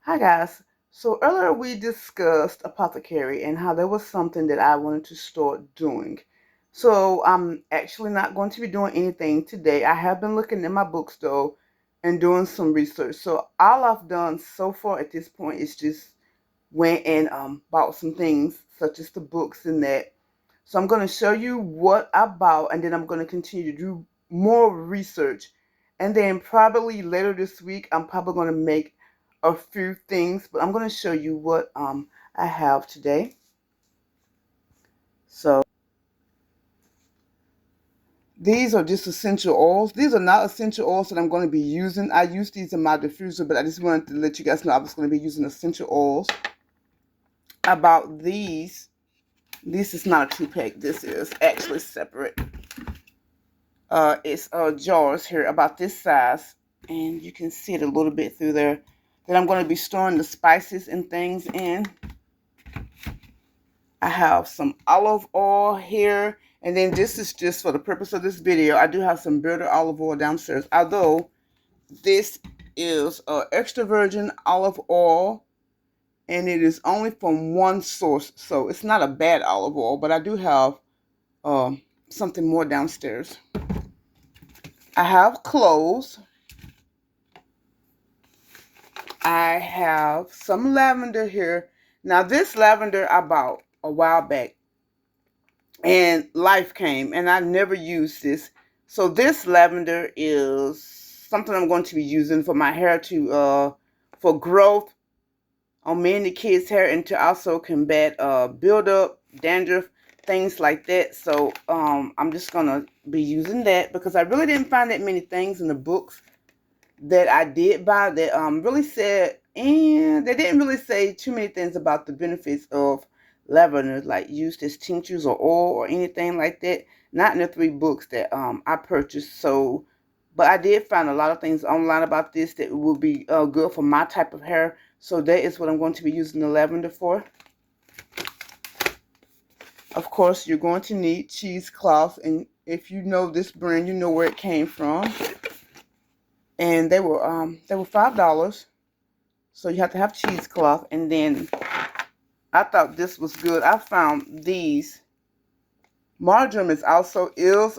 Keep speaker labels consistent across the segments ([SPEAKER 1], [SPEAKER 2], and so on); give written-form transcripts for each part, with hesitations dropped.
[SPEAKER 1] Hi guys. So earlier we discussed Apothecary and how there was something that I wanted to start doing. So I'm actually not going to be doing anything today. I have been looking in my books though and doing some research. So all I've done so far at this point is just went and bought some things such as the books and that. So I'm going to show you what I bought and then I'm going to continue to do more research. And then probably later this week, I'm probably going to make a few things, but I'm going to show you what I have today. So these are just essential oils. These are not essential oils that I'm going to be using. I use these in my diffuser, but I just wanted to let you guys know I was going to be using essential oils. About these, this is not a 2-pack. This is actually separate. It's jars here about this size, and you can see it a little bit through there, that I'm going to be storing the spices and things in. I have some olive oil here, and then this is just for the purpose of this video. I do have some bitter olive oil downstairs, although this is extra virgin olive oil, and it is only from one source, so it's not a bad olive oil, but I do have something more downstairs. I have cloves. I have some lavender here. Now this lavender I bought a while back and life came and I never used this. So this lavender is something I'm going to be using for my hair to for growth on me and the kids' hair and to also combat buildup, dandruff, things like that. So I'm just gonna be using that because I really didn't find that many things in the books that I did buy that really said, and they didn't really say too many things about the benefits of lavender, like used as tinctures or oil or anything like that. Not in the 3 books that I purchased. So, but I did find a lot of things online about this that will be good for my type of hair. So that is what I'm going to be using the lavender for. Of course, you're going to need cheesecloth, and if you know this brand, you know where it came from. And they were $5. So you have to have cheesecloth. And then I thought this was good. I found these. Marjoram is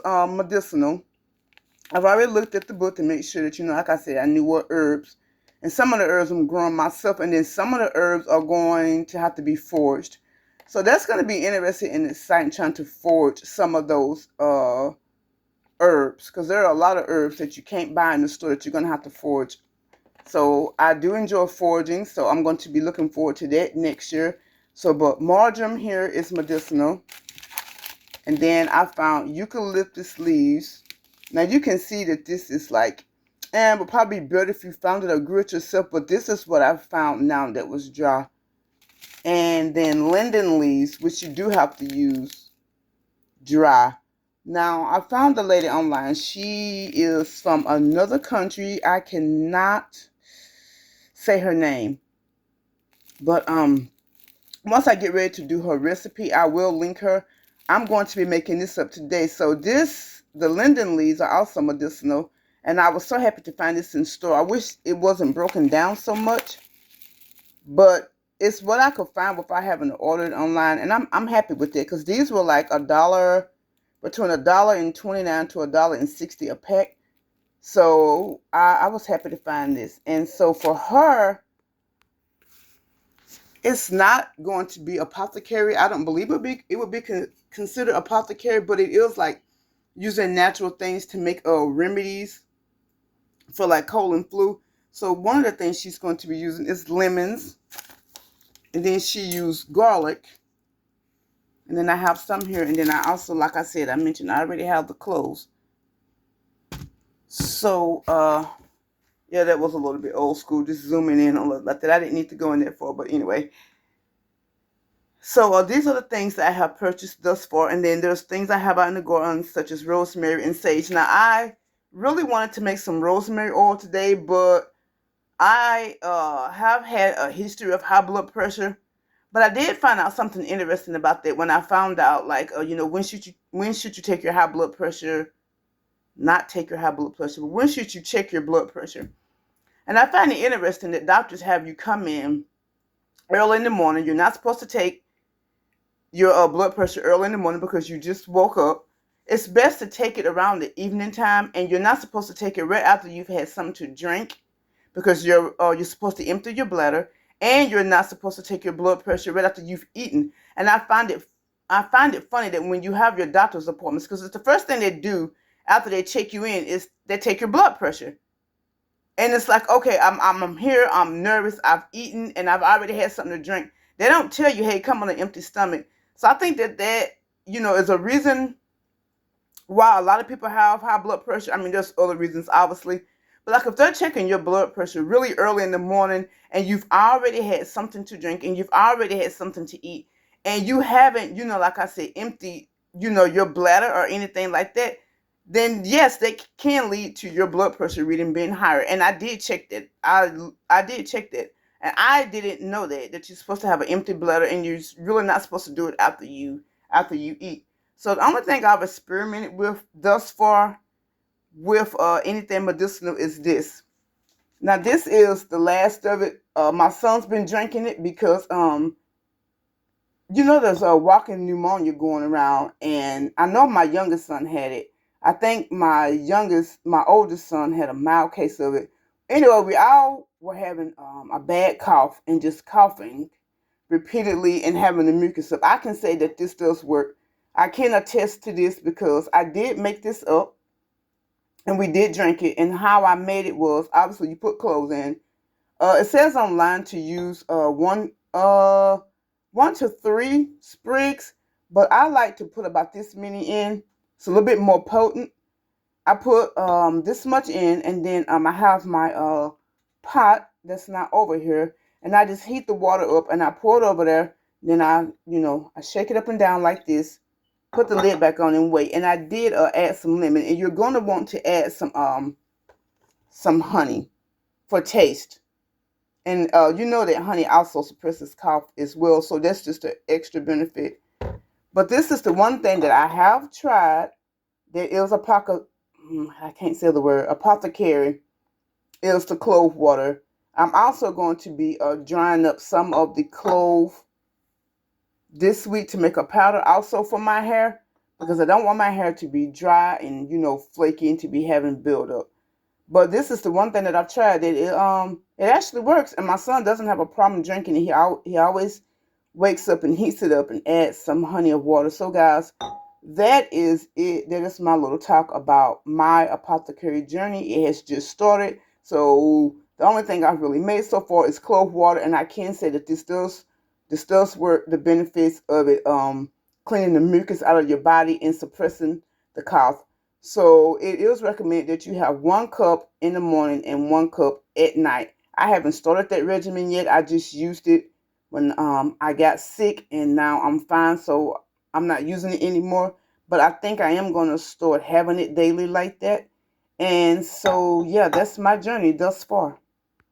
[SPEAKER 1] medicinal. I've already looked at the book to make sure that, like I said, I knew what herbs. And some of the herbs I'm growing myself. And then some of the herbs are going to have to be foraged. So that's going to be interesting and exciting trying to forage some of those herbs. Because there are a lot of herbs that you can't buy in the store that you're going to have to forage. So I do enjoy foraging, so I'm going to be looking forward to that next year. So, but marjoram here is medicinal. And then I found eucalyptus leaves. Now you can see that this is like, and would probably be better if you found it or grew it yourself, but this is what I found now that was dry. And then linden leaves, which you do have to use dry. Now, I found the lady online. She is from another country. I cannot say her name. But once I get ready to do her recipe, I will link her. I'm going to be making this up today. So the linden leaves are also medicinal. And I was so happy to find this in store. I wish it wasn't broken down so much. But it's what I could find without having to order it online. And I'm happy with it because these were like $1, between $1.29 to $1.60 a pack. So I was happy to find this. And so for her, it's not going to be apothecary. I don't believe it would be considered apothecary, but it is like using natural things to make remedies for like cold and flu. So one of the things she's going to be using is lemons. And then she used garlic. And then I have some here. And then I also, like I said, I mentioned I already have the cloves. So, yeah, that was a little bit old school, just zooming in on like that. I didn't need to go in there for, but anyway. So these are the things that I have purchased thus far. And then there's things I have out in the garden, such as rosemary and sage. Now, I really wanted to make some rosemary oil today, but I have had a history of high blood pressure. But I did find out something interesting about that when I found out, like, when should you take your high blood pressure? Not take your high blood pressure, but when should you check your blood pressure? And I find it interesting that doctors have you come in early in the morning. You're not supposed to take your blood pressure early in the morning because you just woke up. It's best to take it around the evening time, and you're not supposed to take it right after you've had something to drink because you're supposed to empty your bladder, and you're not supposed to take your blood pressure right after you've eaten. And I find it funny that when you have your doctor's appointments, because it's the first thing they do after they check you in is they take your blood pressure. And it's like, okay, I'm here, I'm nervous, I've eaten, and I've already had something to drink. They don't tell you, hey, come on an empty stomach. So I think that is a reason why a lot of people have high blood pressure. I mean, there's other reasons, obviously. But like if they're checking your blood pressure really early in the morning and you've already had something to drink and you've already had something to eat and you haven't, like I said, emptied, your bladder or anything like that, then yes, they can lead to your blood pressure reading being higher. And I did check that. I did check that. And I didn't know that you're supposed to have an empty bladder and you're really not supposed to do it after you eat. So the only thing I've experimented with thus far with anything medicinal is this. Now this is the last of it. My son's been drinking it because there's a walking pneumonia going around, and I know my youngest son had it. I think my oldest son had a mild case of it. Anyway, we all were having a bad cough and just coughing repeatedly and having the mucus up. I can say that this does work. I can attest to this because I did make this up and we did drink it. And how I made it was obviously you put cloves in. It says online to use one to three sprigs, but I like to put about this many in. It's a little bit more potent. I put this much in, and then I have my pot that's not over here, and I just heat the water up and I pour it over there. Then I shake it up and down like this, put the lid back on and wait. And I did add some lemon, and you're going to want to add some honey for taste. And you know that honey also suppresses cough as well, so that's just an extra benefit. But this is the one thing that I have tried. There is I can't say the word, apothecary. Is the clove water. I'm also going to be drying up some of the clove this week to make a powder also for my hair, because I don't want my hair to be dry and flaky and to be having buildup. But this is the one thing that I've tried that it actually works, and my son doesn't have a problem drinking it. He always wakes up and heats it up and adds some honey or water. So guys, that is it. That is my little talk about my apothecary journey. It has just started. So the only thing I've really made so far is clove water, and I can say that this does work. The benefits of it, cleaning the mucus out of your body and suppressing the cough. So it is recommended that you have 1 cup in the morning and 1 cup at night. I haven't started that regimen yet. I just used it when I got sick, and now I'm fine, so I'm not using it anymore. But I think I am going to start having it daily like that. And so, yeah, that's my journey thus far.